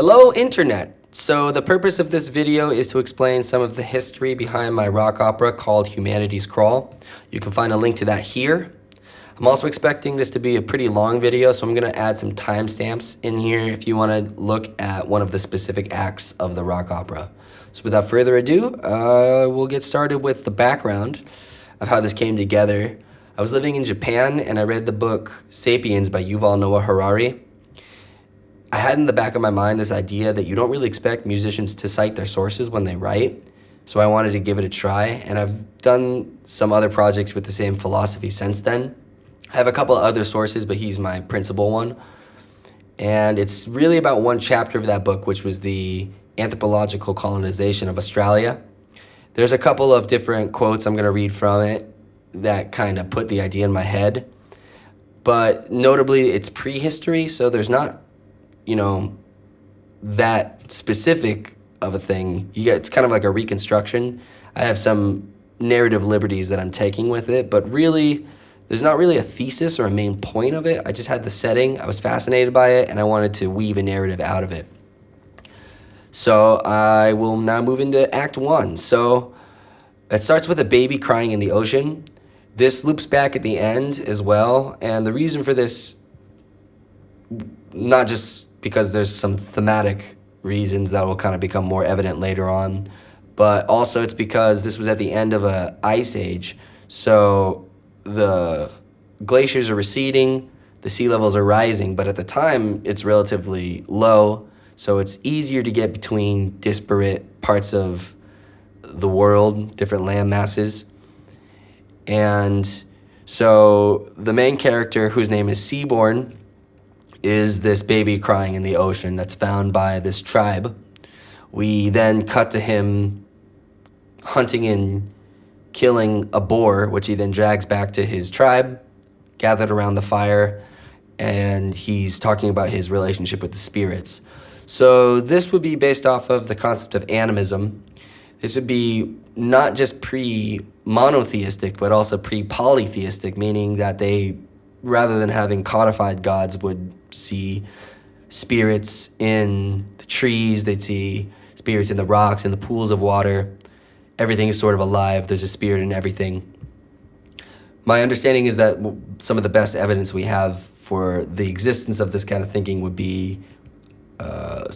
Hello, Internet! So the purpose of this video is to explain some of the history behind my rock opera called Humanity's Crawl. You can find a link to that here. I'm also expecting this to be a pretty long video, so I'm going to add some timestamps in here if you want to look at one of the specific acts of the rock opera. So without further ado, we'll get started with the background of how this came together. I was living in Japan and I read the book Sapiens by Yuval Noah Harari. I had in the back of my mind this idea that you don't really expect musicians to cite their sources when they write, so I wanted to give it a try, and I've done some other projects with the same philosophy since then. I have a couple of other sources, but he's my principal one, and it's really about one chapter of that book, which was the anthropological colonization of Australia. There's a couple of different quotes I'm going to read from it that kind of put the idea in my head, but notably it's prehistory, so there's not that specific of a thing. It's kind of like a reconstruction. I have some narrative liberties that I'm taking with it, but really, there's not really a thesis or a main point of it. I just had the setting, I was fascinated by it, and I wanted to weave a narrative out of it. So I will now move into Act 1. So it starts with a baby crying in the ocean. This loops back at the end as well, and the reason for this, not just because there's some thematic reasons that will kind of become more evident later on, but also it's because this was at the end of an ice age. So the glaciers are receding, the sea levels are rising, but at the time it's relatively low, so it's easier to get between disparate parts of the world, different land masses. And so the main character, whose name is Seaborn, is this baby crying in the ocean that's found by this tribe. We then cut to him hunting and killing a boar, which he then drags back to his tribe, gathered around the fire, and he's talking about his relationship with the spirits. So this would be based off of the concept of animism. This would be not just pre-monotheistic, but also pre-polytheistic, meaning that they, rather than having codified gods, would see spirits in the trees, they'd see spirits in the rocks, in the pools of water. Everything is sort of alive. There's a spirit in everything. My understanding is that some of the best evidence we have for the existence of this kind of thinking would be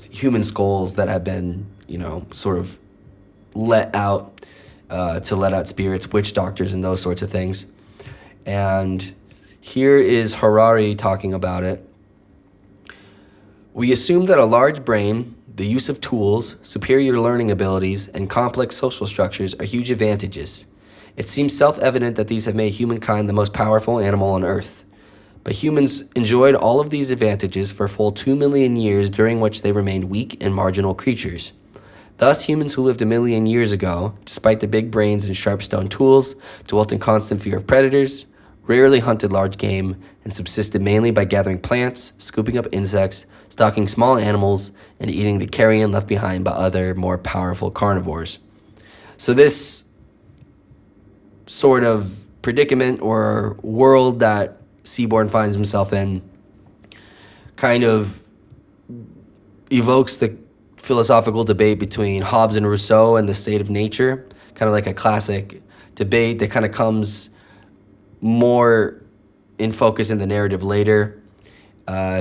human skulls that have been, sort of let out to let out spirits, witch doctors, and those sorts of things. And here is Harari talking about it. We assume that a large brain, the use of tools, superior learning abilities, and complex social structures are huge advantages. It seems self-evident that these have made humankind the most powerful animal on Earth. But humans enjoyed all of these advantages for a full 2 million years, during which they remained weak and marginal creatures. Thus, humans who lived 1 million years ago, despite the big brains and sharp stone tools, dwelt in constant fear of predators, rarely hunted large game, and subsisted mainly by gathering plants, scooping up insects, stalking small animals, and eating the carrion left behind by other, more powerful carnivores. So this sort of predicament or world that Seaborn finds himself in kind of evokes the philosophical debate between Hobbes and Rousseau and the state of nature, kind of like a classic debate that kind of comes more in focus in the narrative later,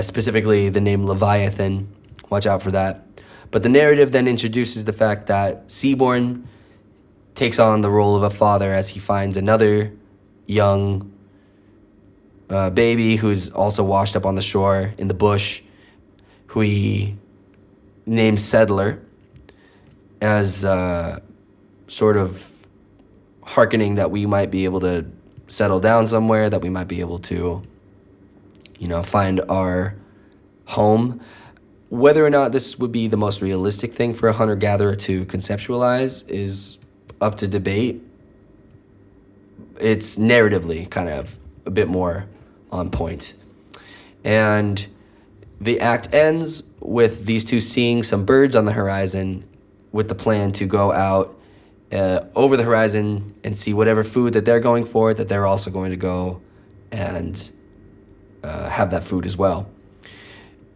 specifically the name Leviathan. Watch out for that. But the narrative then introduces the fact that Seaborn takes on the role of a father as he finds another young baby who's also washed up on the shore in the bush, who he names Settler, as sort of hearkening that we might be able to settle down somewhere, that we might be able to, find our home. Whether or not this would be the most realistic thing for a hunter-gatherer to conceptualize is up to debate. It's narratively kind of a bit more on point. And the act ends with these two seeing some birds on the horizon with the plan to go out over the horizon and see whatever food that they're going for, that they're also going to go and have that food as well.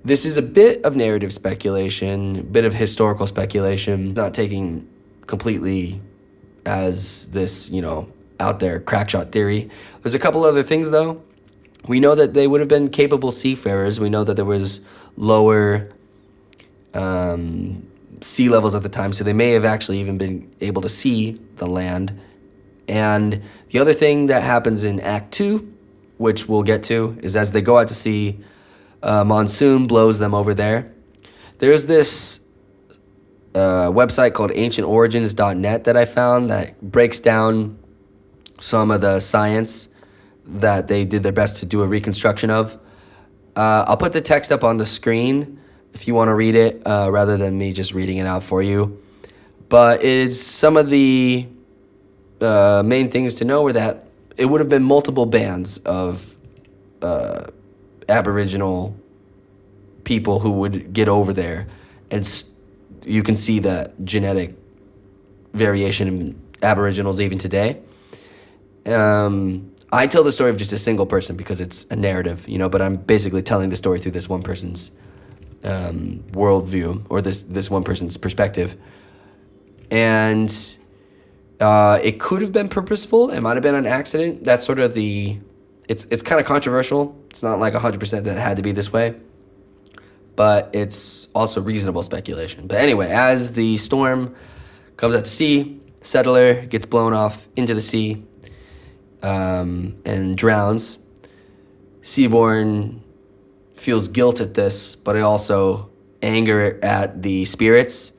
This is a bit of narrative speculation, a bit of historical speculation, not taking completely as this, out there crackshot theory. There's a couple other things, though. We know that they would have been capable seafarers. We know that there was lower sea levels at the time, so they may have actually even been able to see the land. And the other thing that happens in Act 2, which we'll get to, is as they go out to sea, monsoon blows them over there. There's this website called ancientorigins.net that I found that breaks down some of the science that they did their best to do a reconstruction of. I'll put the text up on the screen if you want to read it, rather than me just reading it out for you. But it's some of the main things to know were that it would have been multiple bands of Aboriginal people who would get over there, and you can see the genetic variation in Aboriginals even today. I tell the story of just a single person because it's a narrative, but I'm basically telling the story through this one person's worldview, or this one person's perspective. And it could have been purposeful. It might have been an accident. That's sort of it's kind of controversial. It's not like 100% that it had to be this way, but it's also reasonable speculation. But anyway, as the storm comes out to sea, settler gets blown off into the sea, and drowns. Seaborn feels guilt at this, but also anger at the spirits.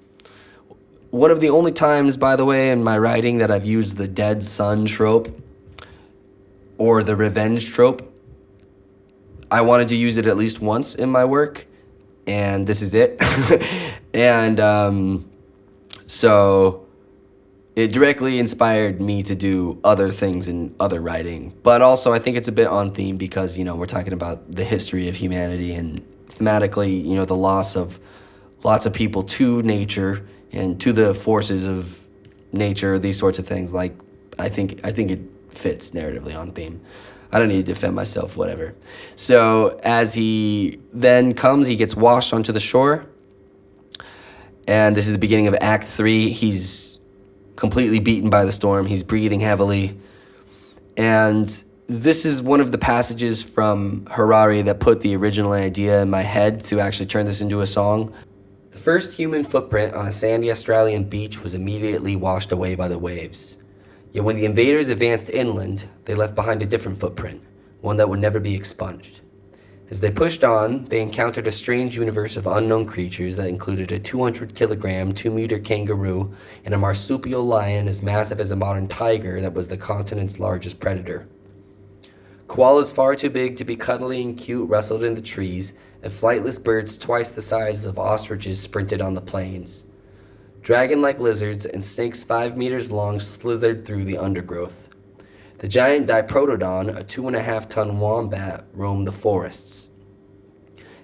One of the only times, by the way, in my writing that I've used the dead son trope or the revenge trope. I wanted to use it at least once in my work, and this is it. And so it directly inspired me to do other things in other writing. But also I think it's a bit on theme because, we're talking about the history of humanity and thematically, the loss of lots of people to nature and to the forces of nature, these sorts of things. Like, I think it fits narratively on theme. I don't need to defend myself, whatever. So as he then comes, he gets washed onto the shore. And this is the beginning of Act 3. He's completely beaten by the storm. He's breathing heavily. And this is one of the passages from Harari that put the original idea in my head to actually turn this into a song. The first human footprint on a sandy Australian beach was immediately washed away by the waves. Yet when the invaders advanced inland, they left behind a different footprint, one that would never be expunged. As they pushed on, they encountered a strange universe of unknown creatures that included a 200-kilogram, 2-meter kangaroo and a marsupial lion as massive as a modern tiger that was the continent's largest predator. Koalas far too big to be cuddly and cute rustled in the trees, and flightless birds twice the size of ostriches sprinted on the plains. Dragon-like lizards and snakes 5 meters long slithered through the undergrowth. The giant diprotodon, a 2.5-ton wombat, roamed the forests.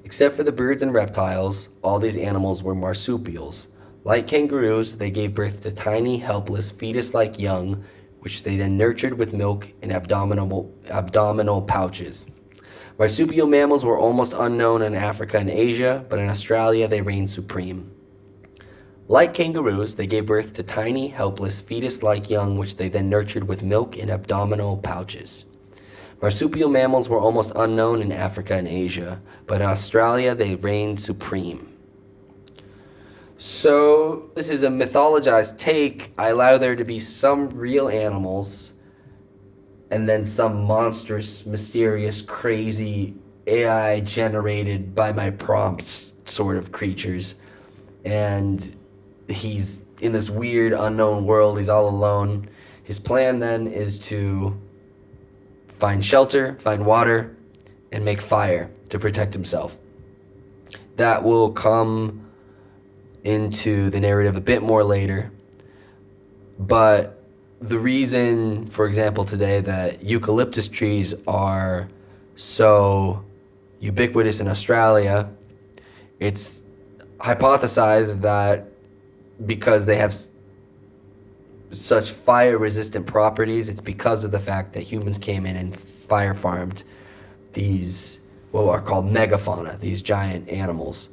Except for the birds and reptiles, all these animals were marsupials. Like kangaroos, they gave birth to tiny, helpless, fetus-like young, which they then nurtured with milk in abdominal pouches. Marsupial mammals were almost unknown in Africa and Asia, but in Australia they reigned supreme. Like kangaroos, they gave birth to tiny, helpless, fetus-like young, which they then nurtured with milk in abdominal pouches. Marsupial mammals were almost unknown in Africa and Asia, but in Australia they reigned supreme. So, this is a mythologized take. I allow there to be some real animals, and then some monstrous, mysterious, crazy, AI-generated by my prompts sort of creatures. And he's in this weird, unknown world. He's all alone. His plan then is to find shelter, find water, and make fire to protect himself. That will come into the narrative a bit more later. But the reason, for example, today that eucalyptus trees are so ubiquitous in Australia, it's hypothesized that because they have such fire-resistant properties, it's because of the fact that humans came in and fire farmed these what are called megafauna, these giant animals.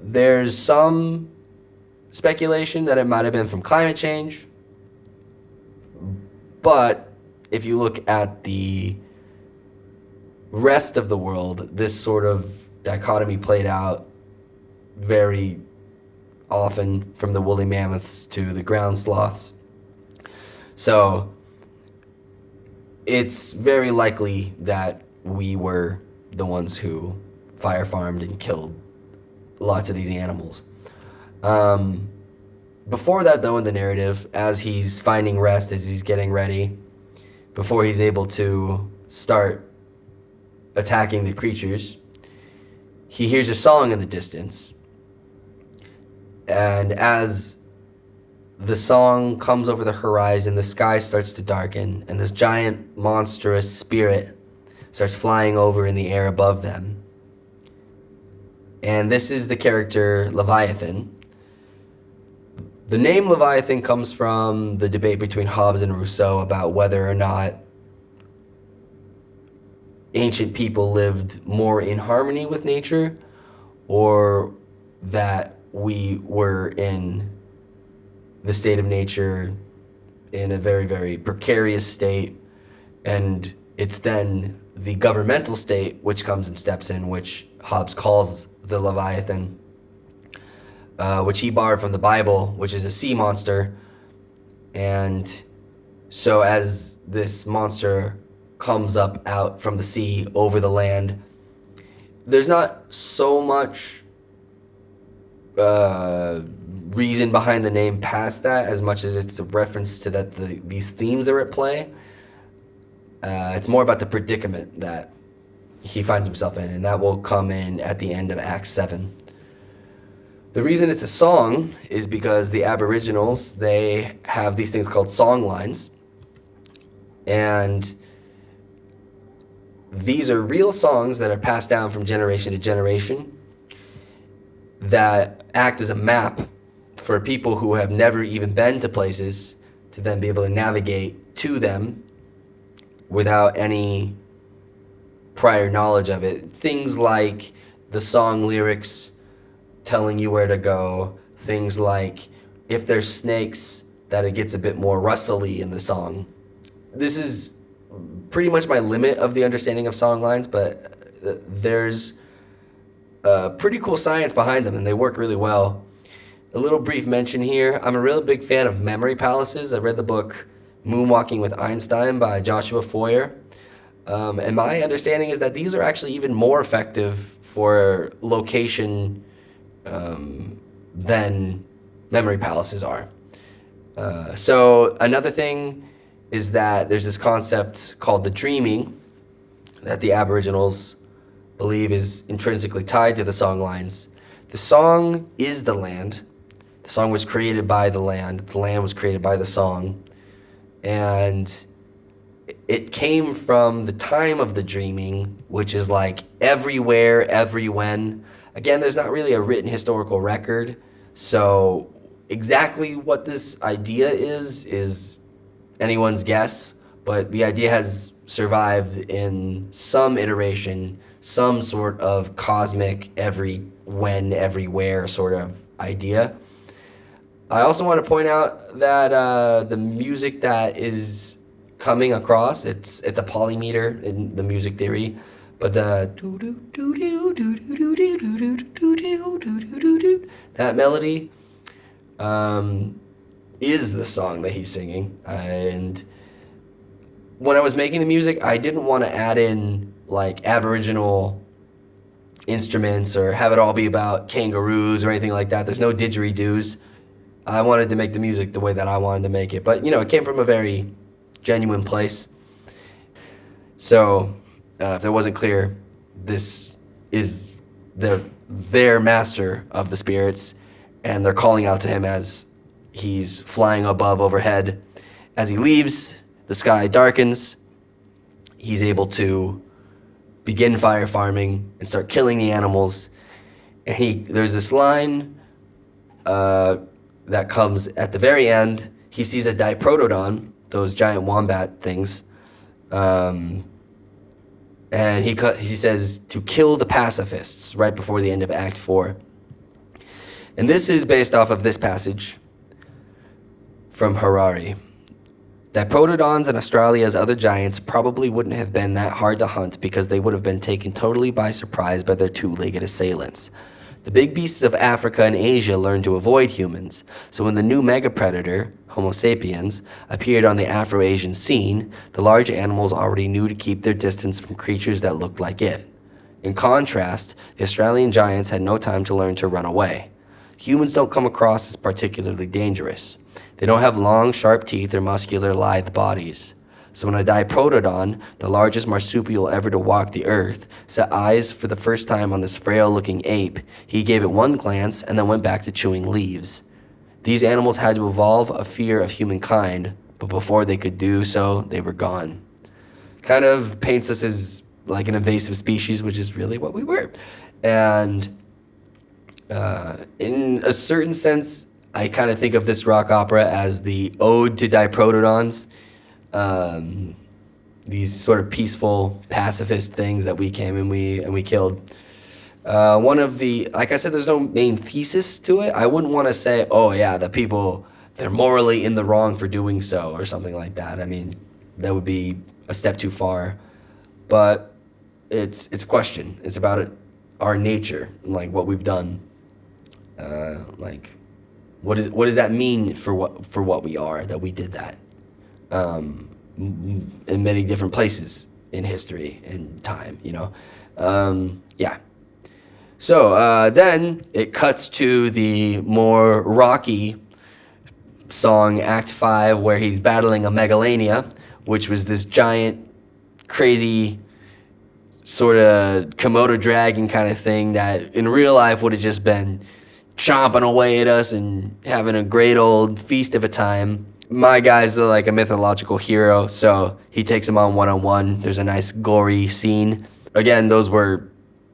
There's some speculation that it might have been from climate change, but if you look at the rest of the world, this sort of dichotomy played out very often, from the woolly mammoths to the ground sloths. So it's very likely that we were the ones who fire farmed and killed lots of these animals. Before that, though, in the narrative, as he's finding rest, as he's getting ready, before he's able to start attacking the creatures, he hears a song in the distance. And as the song comes over the horizon, the sky starts to darken, and this giant, monstrous spirit starts flying over in the air above them. And this is the character Leviathan. The name Leviathan comes from the debate between Hobbes and Rousseau about whether or not ancient people lived more in harmony with nature, or that we were in the state of nature in a very, very precarious state, and it's then the governmental state which comes and steps in, which Hobbes calls the Leviathan, which he borrowed from the Bible, which is a sea monster. And so as this monster comes up out from the sea over the land, there's not so much reason behind the name past that, as much as it's a reference to that these themes are at play. It's more about the predicament that he finds himself in, and that will come in at the end of Act 7. The reason it's a song is because the Aboriginals, they have these things called song lines, and these are real songs that are passed down from generation to generation that act as a map for people who have never even been to places to then be able to navigate to them without any prior knowledge of it. Things like the song lyrics telling you where to go, things like if there's snakes, that it gets a bit more rustly in the song. This is pretty much my limit of the understanding of song lines, but there's pretty cool science behind them, and they work really well. A little brief mention here, I'm a real big fan of memory palaces. I read the book Moonwalking with Einstein by Joshua Foer. And my understanding is that these are actually even more effective for location than memory palaces are. So another thing is that there's this concept called the dreaming that the Aboriginals believe is intrinsically tied to the song lines. The song is the land. The song was created by the land. The land was created by the song. And it came from the time of the dreaming, which is like everywhere, every when. Again, there's not really a written historical record, so exactly what this idea is anyone's guess, but the idea has survived in some iteration, some sort of cosmic every when, everywhere sort of idea. I also want to point out that the music that is coming across, it's a polymeter in the music theory, but the that melody is the song that he's singing. And when I was making the music, I didn't want to add in like Aboriginal instruments or have it all be about kangaroos or anything like that. There's no didgeridoos. I wanted to make the music the way that I wanted to make it, but it came from a very genuine place. So if that wasn't clear, this is their master of the spirits, and they're calling out to him as he's flying above overhead. As he leaves, the sky darkens. He's able to begin fire farming and start killing the animals. And there's this line that comes at the very end. He sees a diprotodon, those giant wombat things, and And he says to kill the pacifists right before the end of Act 4. And this is based off of this passage from Harari. Diprotodons and Australia's other giants probably wouldn't have been that hard to hunt because they would have been taken totally by surprise by their two-legged assailants. The big beasts of Africa and Asia learned to avoid humans, so when the new megapredator, Homo sapiens, appeared on the Afro-Asian scene, the large animals already knew to keep their distance from creatures that looked like it. In contrast, the Australian giants had no time to learn to run away. Humans don't come across as particularly dangerous. They don't have long, sharp teeth or muscular, lithe bodies. So when a diprotodon, the largest marsupial ever to walk the earth, set eyes for the first time on this frail-looking ape, he gave it one glance and then went back to chewing leaves. These animals had to evolve a fear of humankind, but before they could do so, they were gone. Kind of paints us as like an invasive species, which is really what we were. And in a certain sense, I kind of think of this rock opera as the ode to diprotodons. These sort of peaceful pacifist things that we came and we killed. One of the, like I said, there's no main thesis to it. I wouldn't want to say, oh yeah, the people, they're morally in the wrong for doing so or something like that. I mean, that would be a step too far. But it's a question. It's about it, our nature, like what we've done. Like, what does that mean for what we are, that we did that? In many different places in history and time, you know? Yeah. So then it cuts to the more rocky song, Act 5, where he's battling a megalania, which was this giant, crazy, sort of Komodo dragon kind of thing that in real life would have just been chomping away at us and having a great old feast of a time. My guy's like a mythological hero, so he takes him on one-on-one. There's a nice gory scene. Again, those were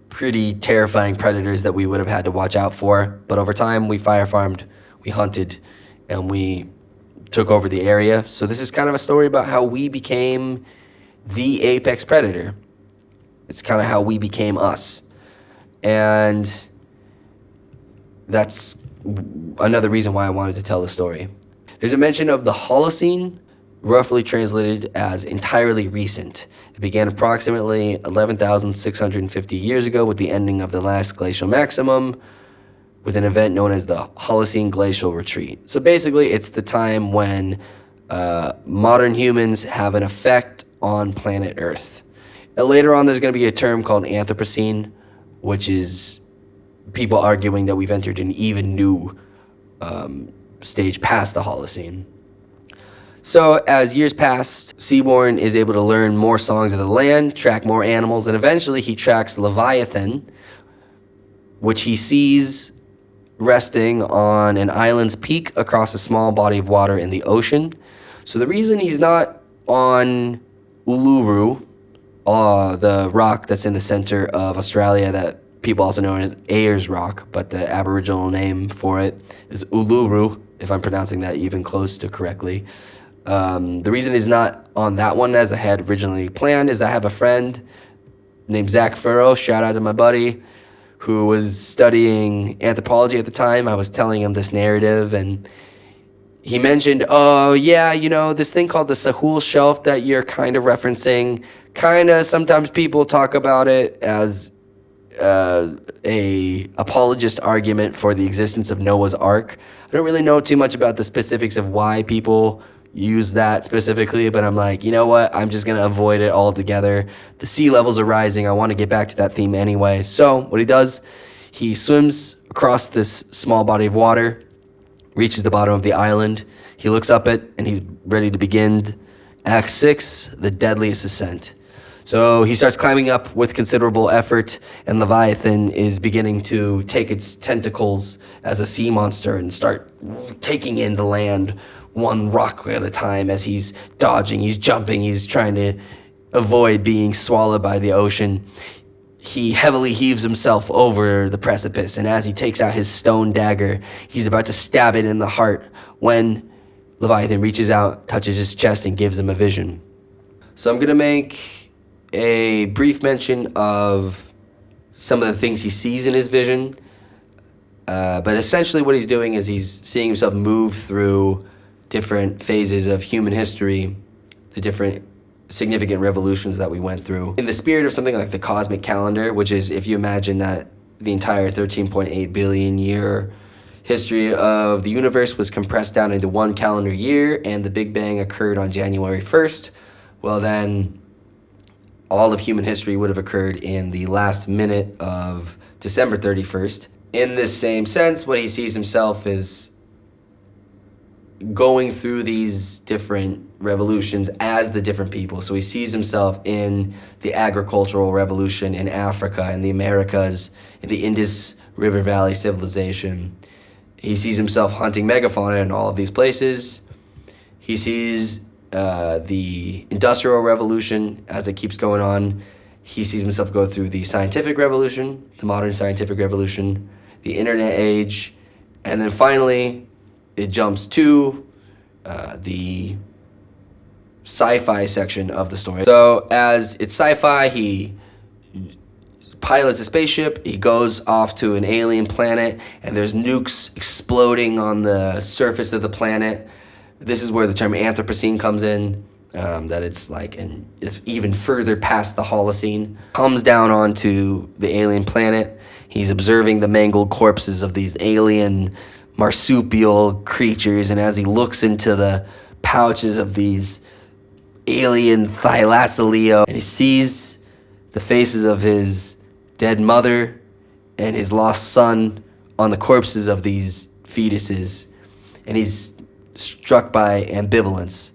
pretty terrifying predators that we would have had to watch out for. But over time, we fire farmed, we hunted, and we took over the area. So this is kind of a story about how we became the apex predator. It's kind of how we became us. And that's another reason why I wanted to tell the story. There's a mention of the Holocene, roughly translated as entirely recent. It began approximately 11,650 years ago with the ending of the last glacial maximum, with an event known as the Holocene Glacial Retreat. So basically, it's the time when modern humans have an effect on planet Earth. And later on, there's going to be a term called Anthropocene, which is people arguing that we've entered an even new stage past the Holocene. So as years pass, Seaborn is able to learn more songs of the land, track more animals, and eventually he tracks Leviathan, which he sees resting on an island's peak across a small body of water in the ocean. So the reason he's not on Uluru, the rock that's in the center of Australia that people also know as Ayers Rock, but the Aboriginal name for it is Uluru, if I'm pronouncing that even close to correctly. The reason he's not on that one as I had originally planned is I have a friend named Zach Furrow, shout out to my buddy, who was studying anthropology at the time. I was telling him this narrative, and he mentioned, oh, yeah, you know, this thing called the Sahul Shelf that you're kind of referencing, kind of sometimes people talk about it as a apologist argument for the existence of Noah's Ark. I don't really know too much about the specifics of why people use that specifically, but I'm like, you know what? I'm just going to avoid it altogether. The sea levels are rising. I want to get back to that theme anyway. So what he does, he swims across this small body of water, reaches the bottom of the island. He looks up it, and he's ready to begin Act 6, the Deadliest Ascent. So he starts climbing up with considerable effort, and Leviathan is beginning to take its tentacles as a sea monster and start taking in the land one rock at a time as he's dodging, he's jumping, he's trying to avoid being swallowed by the ocean. He heavily heaves himself over the precipice, and as he takes out his stone dagger, he's about to stab it in the heart when Leviathan reaches out, touches his chest, and gives him a vision. So I'm going to make a brief mention of some of the things he sees in his vision. But essentially what he's doing is he's seeing himself move through different phases of human history, the different significant revolutions that we went through. In the spirit of something like the cosmic calendar, which is, if you imagine that the entire 13.8 billion year history of the universe was compressed down into one calendar year and the Big Bang occurred on January 1st, well then all of human history would have occurred in the last minute of December 31st. In this same sense, what he sees himself is going through these different revolutions as the different people. So he sees himself in the agricultural revolution in Africa, in the Americas, in the Indus River Valley civilization. He sees himself hunting megafauna in all of these places. He sees the Industrial Revolution as it keeps going on. He sees himself go through the scientific revolution, the modern scientific revolution, the internet age, and then finally it jumps to the sci-fi section of the story. So as it's sci-fi, he pilots a spaceship, he goes off to an alien planet, and there's nukes exploding on the surface of the planet. This is where the term Anthropocene comes in, that it's even further past the Holocene. Comes down onto the alien planet. He's observing the mangled corpses of these alien marsupial creatures, and as he looks into the pouches of these alien thylacoleo, and he sees the faces of his dead mother and his lost son on the corpses of these fetuses, and he's struck by ambivalence.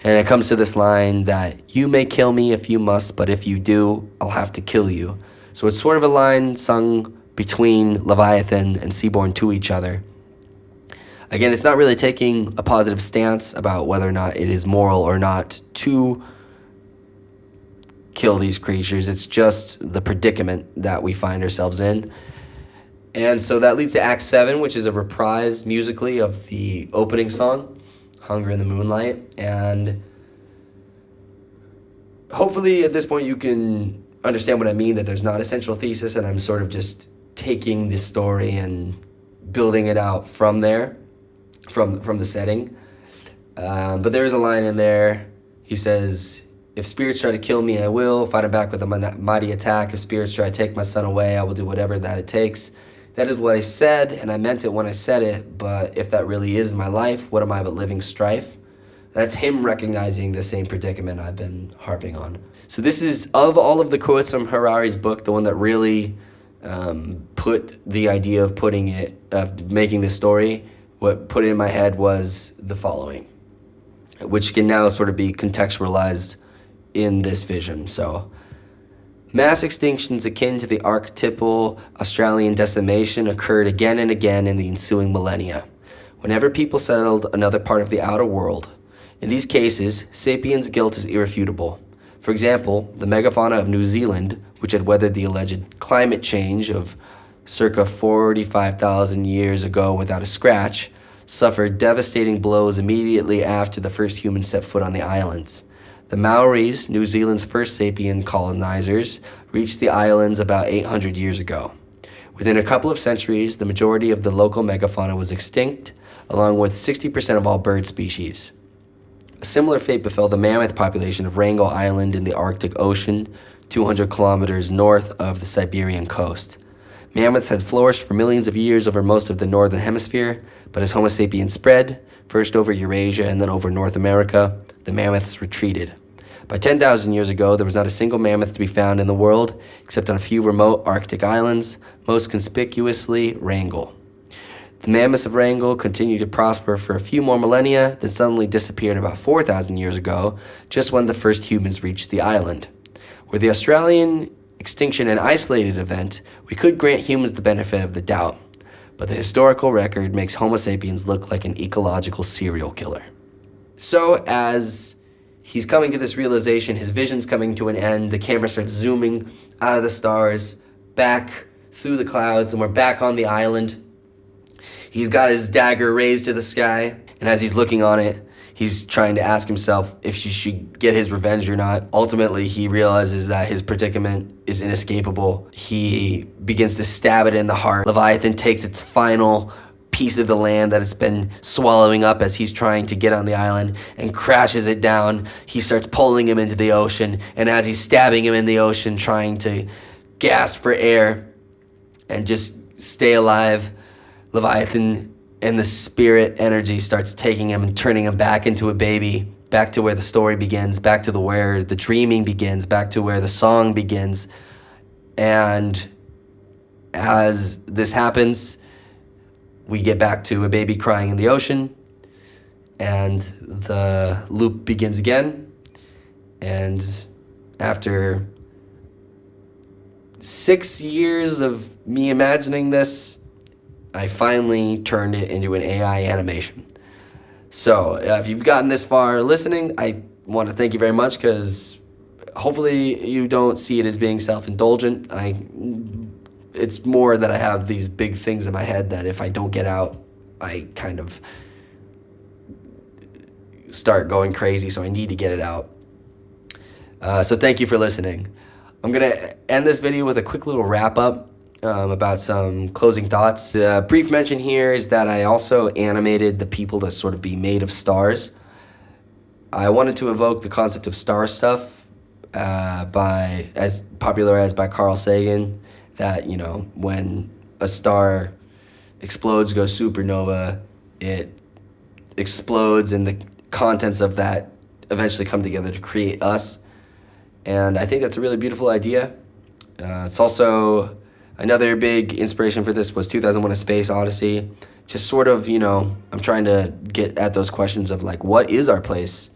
And it comes to this line that, "You may kill me if you must, but if you do, I'll have to kill you." So it's sort of a line sung between Leviathan and Seaborn to each other. Again, it's not really taking a positive stance about whether or not it is moral or not to kill these creatures. It's just the predicament that we find ourselves in. And so that leads to Act 7, which is a reprise musically of the opening song, Hunger in the Moonlight. And hopefully at this point you can understand what I mean, that there's not a central thesis, and I'm sort of just taking this story and building it out from there, from the setting. But there is a line in there. He says, "If spirits try to kill me, I will. Fight them back with a mighty attack. If spirits try to take my son away, I will do whatever that it takes." That is what I said, and I meant it when I said it, but if that really is my life, what am I but living strife? That's him recognizing the same predicament I've been harping on. So this is, of all of the quotes from Harari's book, the one that really put the idea of making this story, what put it in my head was the following, which can now sort of be contextualized in this vision. So, mass extinctions akin to the archetypal Australian decimation occurred again and again in the ensuing millennia, whenever people settled another part of the outer world. In these cases, Sapiens' guilt is irrefutable. For example, the Megafauna of New Zealand, which had weathered the alleged climate change of circa 45,000 years ago without a scratch, suffered devastating blows immediately after the first humans set foot on the islands. The Maoris, New Zealand's first sapien colonizers, reached the islands about 800 years ago. Within a couple of centuries, the majority of the local megafauna was extinct, along with 60% of all bird species. A similar fate befell the mammoth population of Wrangel Island in the Arctic Ocean, 200 kilometers north of the Siberian coast. Mammoths had flourished for millions of years over most of the northern hemisphere, but as Homo sapiens spread, first over Eurasia and then over North America, the mammoths retreated. By 10,000 years ago, there was not a single mammoth to be found in the world, except on a few remote Arctic islands, most conspicuously Wrangel. The mammoths of Wrangel continued to prosper for a few more millennia, then suddenly disappeared about 4,000 years ago, just when the first humans reached the island. Were the Australian extinction an isolated event, we could grant humans the benefit of the doubt, but the historical record makes Homo sapiens look like an ecological serial killer. So as he's coming to this realization, his vision's coming to an end, the camera starts zooming out of the stars, back through the clouds, and we're back on the island. He's got his dagger raised to the sky, and as he's looking on it, He's trying to ask himself if he should get his revenge or not. Ultimately, he realizes that his predicament is inescapable. He begins to stab it in the heart. Leviathan takes its final piece of the land that it's been swallowing up as he's trying to get on the island and crashes it down. He starts pulling him into the ocean, and as he's stabbing him in the ocean, trying to gasp for air and just stay alive, Leviathan and the spirit energy starts taking him and turning him back into a baby, back to where the story begins, back to where the dreaming begins, back to where the song begins. And as this happens, we get back to a baby crying in the ocean, and the loop begins again. And after 6 years of me imagining this, I finally turned it into an AI animation. So if you've gotten this far listening, I want to thank you very much, because hopefully you don't see it as being self-indulgent. It's more that I have these big things in my head that if I don't get out, I kind of start going crazy, so I need to get it out. So thank you for listening. I'm going to end this video with a quick little wrap-up about some closing thoughts. The brief mention here is that I also animated the people to sort of be made of stars. I wanted to evoke the concept of star stuff as popularized by Carl Sagan, that, you know, when a star explodes, goes supernova, it explodes and the contents of that eventually come together to create us. And I think that's a really beautiful idea. It's also another big inspiration for this was 2001: A Space Odyssey. Just sort of, you know, I'm trying to get at those questions of like, what is our place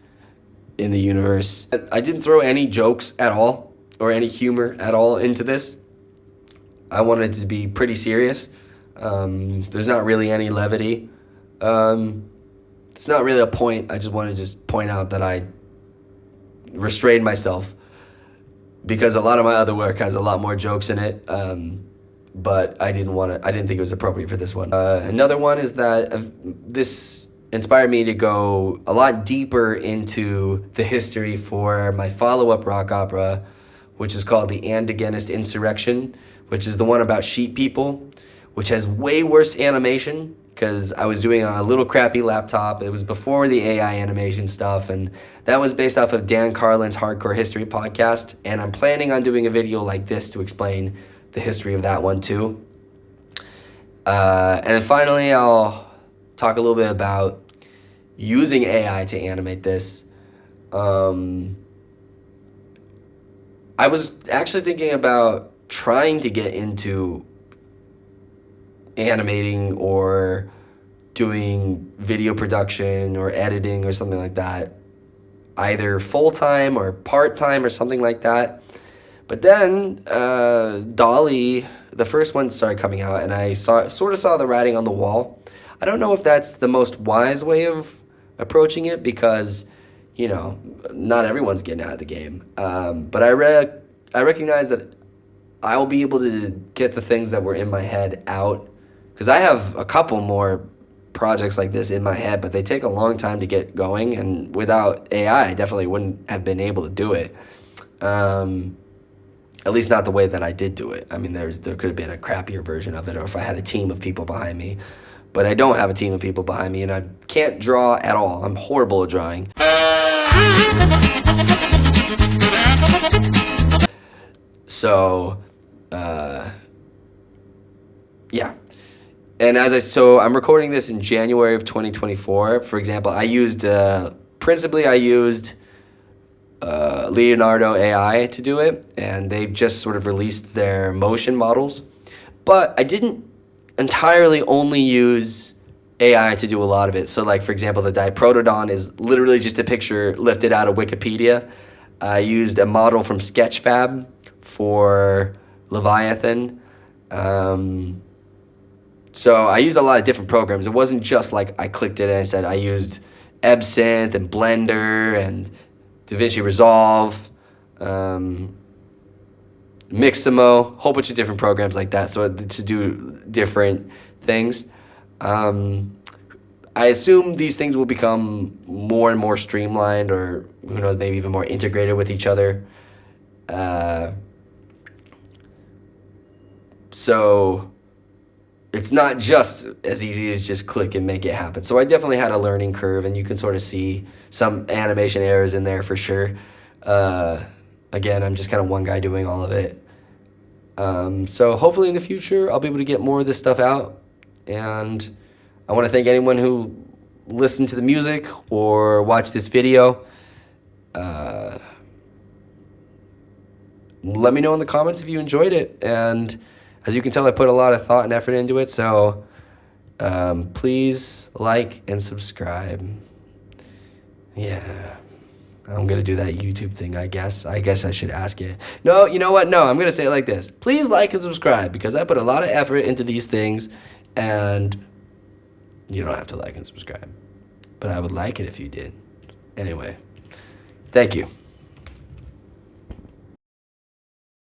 in the universe? I didn't throw any jokes at all or any humor at all into this. I wanted it to be pretty serious. There's not really any levity. It's not really a point. I just want to just point out that I restrained myself, because a lot of my other work has a lot more jokes in it. But I didn't think it was appropriate for this one. Another one is that this inspired me to go a lot deeper into the history for my follow-up rock opera, which is called The Antagonist Insurrection, which is the one about sheep people, which has way worse animation, because I was doing a little crappy laptop. It was before the AI animation stuff, and that was based off of Dan Carlin's Hardcore History podcast, and I'm planning on doing a video like this to explain the history of that one too. And then finally, I'll talk a little bit about using AI to animate this. I was actually thinking about trying to get into animating or doing video production or editing or something like that, either full-time or part-time or something like that. But then DALL-E, the first one, started coming out, and I sort of saw the writing on the wall. I don't know if that's the most wise way of approaching it, because, you know, not everyone's getting out of the game. But I recognize that I'll be able to get the things that were in my head out, because I have a couple more projects like this in my head, but they take a long time to get going, and without AI, I definitely wouldn't have been able to do it. At least not the way that I did do it. I mean, there could have been a crappier version of it, or if I had a team of people behind me. But I don't have a team of people behind me, and I can't draw at all. I'm horrible at drawing. So, yeah. And I'm recording this in January of 2024. For example, I used Leonardo AI to do it, and they've just sort of released their motion models. But I didn't entirely only use AI to do a lot of it. So, like, for example, the Diprotodon is literally just a picture lifted out of Wikipedia. I used a model from Sketchfab for Leviathan. So I used a lot of different programs. It wasn't just like I clicked it and I said I used Ascent and Blender and DaVinci Resolve, Mixamo, a whole bunch of different programs like that, so to do different things. I assume these things will become more and more streamlined, or who knows, maybe even more integrated with each other. So it's not just as easy as just click and make it happen. So I definitely had a learning curve, and you can sort of see some animation errors in there for sure. Again, I'm just kind of one guy doing all of it. So hopefully in the future, I'll be able to get more of this stuff out. And I want to thank anyone who listened to the music or watched this video. Let me know in the comments if you enjoyed it. And as you can tell, I put a lot of thought and effort into it. So please like and subscribe. Yeah. I'm going to do that YouTube thing, I guess. I guess I should ask it. No, you know what? No, I'm going to say it like this. Please like and subscribe, because I put a lot of effort into these things, and you don't have to like and subscribe. But I would like it if you did. Anyway, thank you.